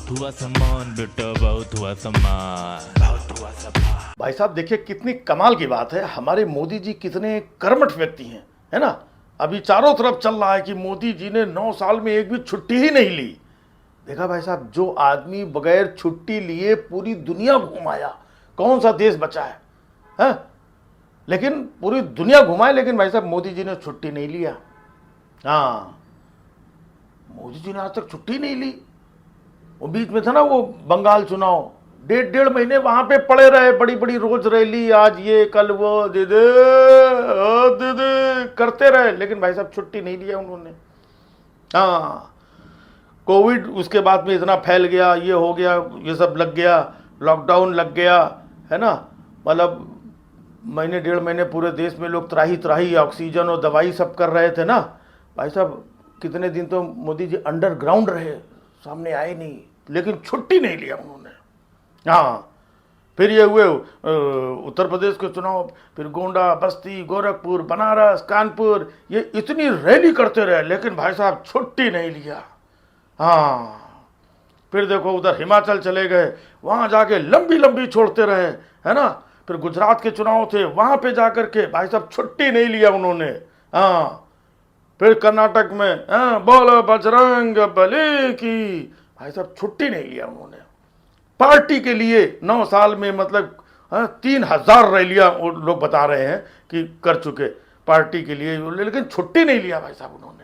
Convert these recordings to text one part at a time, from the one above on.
बहुत हुआ सम्मान बेटा, बहुत हुआ सम्मान, बहुत हुआ सम्मान। भाई साहब देखिए कितनी कमाल की बात है, हमारे मोदी जी कितने कर्मठ व्यक्ति हैं, है ना। अभी चारों तरफ चल रहा है कि मोदी जी ने 9 साल में एक भी छुट्टी ही नहीं ली। देखा भाई साहब, जो आदमी बगैर छुट्टी लिए पूरी दुनिया घुमाया, कौन सा देश बचा है, हैं? लेकिन पूरी दुनिया घुमाए, लेकिन भाई साहब मोदी जी ने छुट्टी नहीं लिया। हाँ, मोदी जी ने आज तक छुट्टी नहीं ली। वो बीच में था ना वो बंगाल चुनाव, 1.5 महीने वहां पे पड़े रहे, बड़ी बड़ी रोज रैली, आज ये कल वो, दे दे दे दे करते रहे, लेकिन भाई साहब छुट्टी नहीं लिया उन्होंने। हाँ, कोविड उसके बाद में इतना फैल गया, ये हो गया, ये सब लग गया, लॉकडाउन लग गया, है ना। मतलब महीने 1.5 महीने पूरे देश में लोग त्राही त्राही ऑक्सीजन और दवाई सब कर रहे थे ना। भाई साहब कितने दिन तो मोदी जी अंडरग्राउंड रहे, सामने आए नहीं, लेकिन छुट्टी नहीं लिया उन्होंने। हाँ, फिर ये हुए उत्तर प्रदेश के चुनाव, फिर गोंडा, बस्ती, गोरखपुर, बनारस, कानपुर, ये इतनी रैली करते रहे, लेकिन भाई साहब छुट्टी नहीं लिया। हाँ, फिर देखो उधर हिमाचल चले गए, वहाँ जाके लंबी लंबी छोड़ते रहे, है ना। फिर गुजरात के चुनाव थे, वहाँ पे जाकर के भाई साहब छुट्टी नहीं लिया उन्होंने। हाँ, फिर कर्नाटक में, हाँ, बोलो बजरंग बली की, भाई साहब छुट्टी नहीं लिया उन्होंने। पार्टी के लिए 9 साल में मतलब 3000 रैलियां लोग बता रहे हैं कि कर चुके पार्टी के लिए, लेकिन छुट्टी नहीं लिया भाई साहब उन्होंने।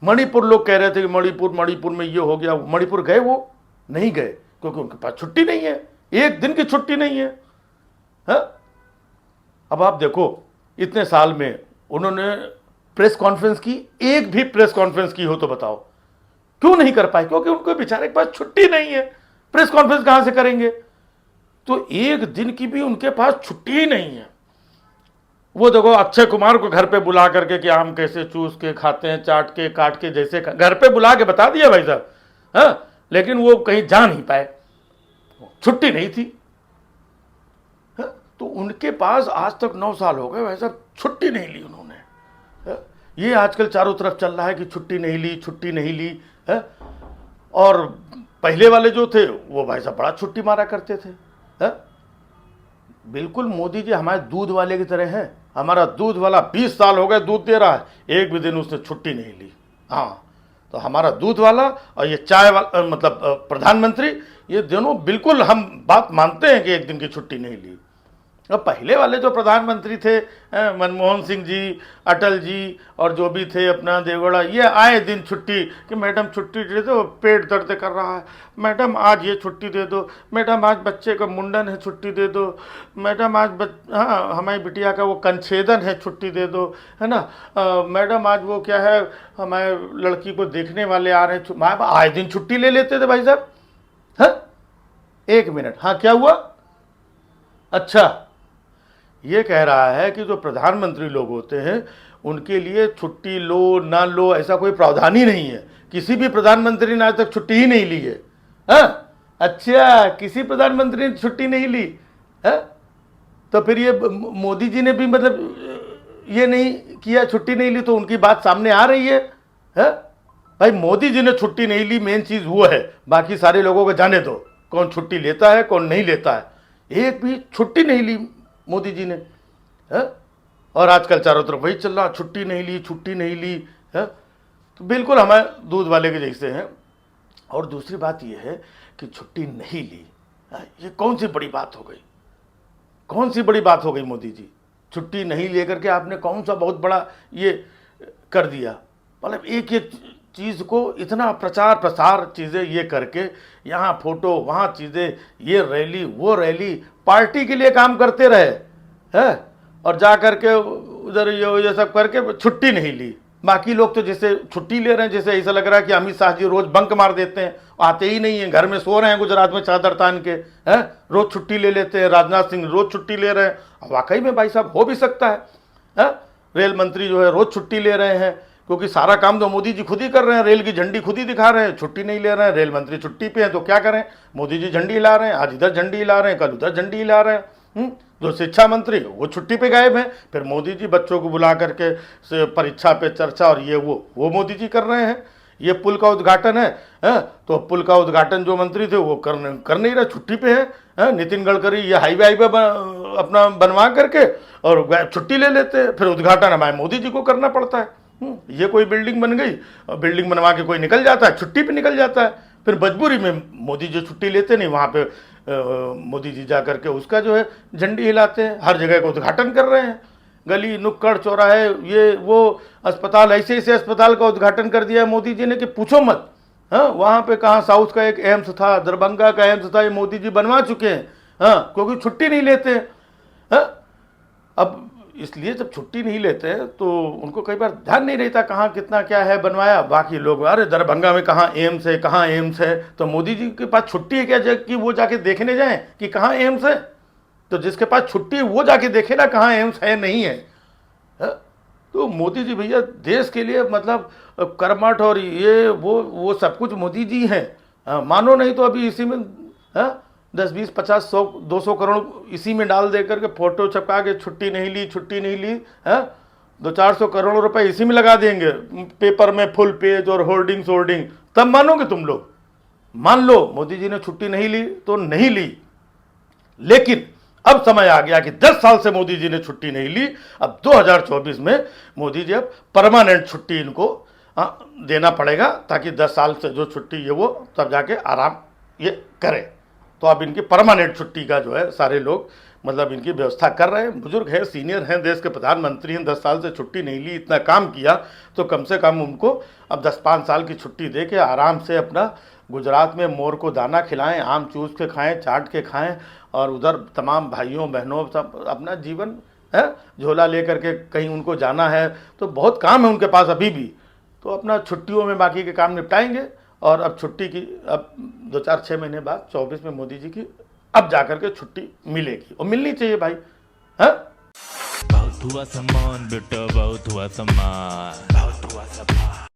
मणिपुर लोग कह रहे थे कि मणिपुर में ये हो गया, मणिपुर गए, वो नहीं गए क्योंकि उनके पास छुट्टी नहीं है, एक दिन की छुट्टी नहीं है, है? अब आप देखो इतने साल में उन्होंने प्रेस कॉन्फ्रेंस की, एक भी प्रेस कॉन्फ्रेंस की हो तो बताओ, क्यों नहीं कर पाए? क्योंकि उनको बेचारे के पास छुट्टी नहीं है, प्रेस कॉन्फ्रेंस कहां से करेंगे? तो एक दिन की भी उनके पास छुट्टी ही नहीं है। वो देखो अक्षय कुमार को घर पे बुला करके कि आम कैसे चूस के खाते हैं, चाट के काट के, जैसे घर पे बुला के बता दिया भाई साहब, हाँ, लेकिन वो कहीं जा नहीं पाए, छुट्टी नहीं थी। हाँ? तो उनके पास आज तक 9 साल हो गए भाई साहब, छुट्टी नहीं ली उन्होंने। हाँ? ये आजकल चारों तरफ चल रहा है कि छुट्टी नहीं ली, छुट्टी नहीं ली, है? और पहले वाले जो थे वो भाई साहब बड़ा छुट्टी मारा करते थे, है? बिल्कुल मोदी जी हमारे दूध वाले की तरह हैं। हमारा दूध वाला 20 साल हो गए दूध दे रहा है, एक भी दिन उसने छुट्टी नहीं ली। हाँ, तो हमारा दूध वाला और ये चाय वाला मतलब प्रधानमंत्री, ये दोनों बिल्कुल हम बात मानते हैं कि एक दिन की छुट्टी नहीं ली। और पहले वाले जो प्रधानमंत्री थे, मनमोहन सिंह जी, अटल जी और जो भी थे अपना देवगौड़ा, ये आए दिन छुट्टी कि मैडम छुट्टी दे दो, पेट दर्द कर रहा है, मैडम आज ये छुट्टी दे दो, मैडम आज बच्चे का मुंडन है छुट्टी दे दो, मैडम आज हाँ हमारी बिटिया का वो कंछेदन है छुट्टी दे दो, है ना, मैडम आज वो क्या है हमारे लड़की को देखने वाले आ रहे हैं, आए दिन छुट्टी ले लेते थे भाई साहब। हाँ, 1 मिनट, हाँ क्या हुआ? अच्छा, ये कह रहा है कि जो प्रधानमंत्री लोग होते हैं उनके लिए छुट्टी लो ना लो ऐसा कोई प्रावधान ही नहीं है, किसी भी प्रधानमंत्री ने आज तक छुट्टी ही नहीं ली है। हाँ? अच्छा, किसी प्रधानमंत्री ने छुट्टी नहीं ली है? तो फिर ये मोदी जी ने भी मतलब ये नहीं किया, छुट्टी नहीं ली, तो उनकी बात सामने आ रही है। भाई मोदी जी ने छुट्टी नहीं ली, मेन चीज वो है, बाकी सारे लोगों को जाने दो कौन छुट्टी लेता है कौन नहीं लेता है, एक भी छुट्टी नहीं ली मोदी जी ने, है? और आजकल चारों तरफ वही चल रहा, छुट्टी नहीं ली, छुट्टी नहीं ली, है? तो बिल्कुल हमारे दूध वाले के जैसे हैं। और दूसरी बात यह है कि छुट्टी नहीं ली, ये कौन सी बड़ी बात हो गई? कौन सी बड़ी बात हो गई? मोदी जी छुट्टी नहीं लेकर के आपने कौन सा बहुत बड़ा ये कर दिया? मतलब एक एक चीज़ को इतना प्रचार प्रसार चीज़ें ये करके, यहाँ फोटो वहाँ चीज़ें, ये रैली वो रैली, पार्टी के लिए काम करते रहे है, और जा करके उधर ये सब करके छुट्टी नहीं ली। बाकी लोग तो जैसे छुट्टी ले रहे हैं, जैसे ऐसा लग रहा है कि अमित शाह जी रोज बंक मार देते हैं, आते ही नहीं हैं, घर में सो रहे हैं गुजरात में चादर तान के, हैं, रोज छुट्टी ले लेते हैं। राजनाथ सिंह रोज छुट्टी ले रहे हैं, वाकई में भाई साहब हो भी सकता है? रेल मंत्री जो है रोज छुट्टी ले रहे हैं, क्योंकि सारा काम तो मोदी जी खुद ही कर रहे हैं, रेल की झंडी खुद ही दिखा रहे हैं, छुट्टी नहीं ले रहे हैं। रेल मंत्री छुट्टी पे हैं तो क्या करें, मोदी जी झंडी हिला रहे हैं, आज इधर झंडी हिला रहे हैं, कल उधर झंडी हिला रहे हैं। जो शिक्षा मंत्री वो छुट्टी पे गायब हैं, फिर मोदी जी बच्चों को बुला करके परीक्षा पे चर्चा और ये वो मोदी जी कर रहे हैं। ये पुल का उद्घाटन है, तो पुल का उद्घाटन जो मंत्री थे वो कर नहीं रहा, छुट्टी पे है। नितिन गडकरी ये हाईवे अपना बनवा करके और छुट्टी ले लेते हैं, फिर उद्घाटन हमारे मोदी जी को करना पड़ता है। ये कोई बिल्डिंग बन गई, बिल्डिंग बनवा के कोई निकल जाता है, छुट्टी पे निकल जाता है, फिर मजबूरी में मोदी जी छुट्टी लेते नहीं, वहाँ पे मोदी जी जा करके उसका जो है झंडी हिलाते हैं, हर जगह का उद्घाटन कर रहे हैं, गली नुक्कड़ चौराहे ये वो अस्पताल, ऐसे ऐसे अस्पताल का उद्घाटन कर दिया मोदी जी ने कि पूछो मत। हाँ, वहाँ पे कहाँ साउथ का एक एम्स था, दरभंगा का एम्स था, ये मोदी जी बनवा चुके हैं। हाँ, क्योंकि छुट्टी नहीं लेते हैं। हाँ, अब इसलिए जब छुट्टी नहीं लेते हैं तो उनको कई बार ध्यान नहीं रहता कहाँ कितना क्या है बनवाया। बाकी लोग अरे दरभंगा में कहाँ एम्स है, कहाँ एम्स है, तो मोदी जी के पास छुट्टी है क्या कि वो जाके देखने जाएं कि कहाँ एम्स है? तो जिसके पास छुट्टी है वो जाके देखे ना कहाँ एम्स है नहीं है। तो मोदी जी भैया देश के लिए मतलब कर्मठ और ये वो सब कुछ मोदी जी हैं। मानो नहीं तो अभी इसी में 10 20 50 100 200 करोड़ इसी में डाल दे करके फोटो छपका के छुट्टी नहीं ली है, 200-400 करोड़ रुपए इसी में लगा देंगे, पेपर में फुल पेज और होर्डिंग, तब मानोगे तुम लोग? मान लो मोदी जी ने छुट्टी नहीं ली तो नहीं ली, लेकिन अब समय आ गया कि 10 साल से मोदी जी ने छुट्टी नहीं ली, अब 2024 में मोदी जी अब परमानेंट छुट्टी इनको देना पड़ेगा, ताकि 10 साल से जो छुट्टी है वो तब जाके आराम ये करें। तो अब इनकी परमानेंट छुट्टी का जो है सारे लोग मतलब इनकी व्यवस्था कर रहे हैं। बुजुर्ग हैं, सीनियर हैं, देश के प्रधानमंत्री हैं, 10 साल से छुट्टी नहीं ली, इतना काम किया, तो कम से कम उनको अब 10-5 साल की छुट्टी दे के आराम से अपना गुजरात में मोर को दाना खिलाएं, आम चूस के खाएं, चाट के खाएं, और उधर तमाम भाइयों बहनों सब अपना जीवन है झोला ले करके कहीं उनको जाना है, तो बहुत काम है उनके पास अभी भी, तो अपना छुट्टियों में बाकी के काम निपटाएंगे। और अब छुट्टी की अब 2-4-6 महीने बाद 24 में मोदी जी की अब जाकर के छुट्टी मिलेगी, और मिलनी चाहिए भाई। हाँ, बहुत हुआ सम्मान बेटा, बहुत हुआ सम्मान, बहुत हुआ सम्मान।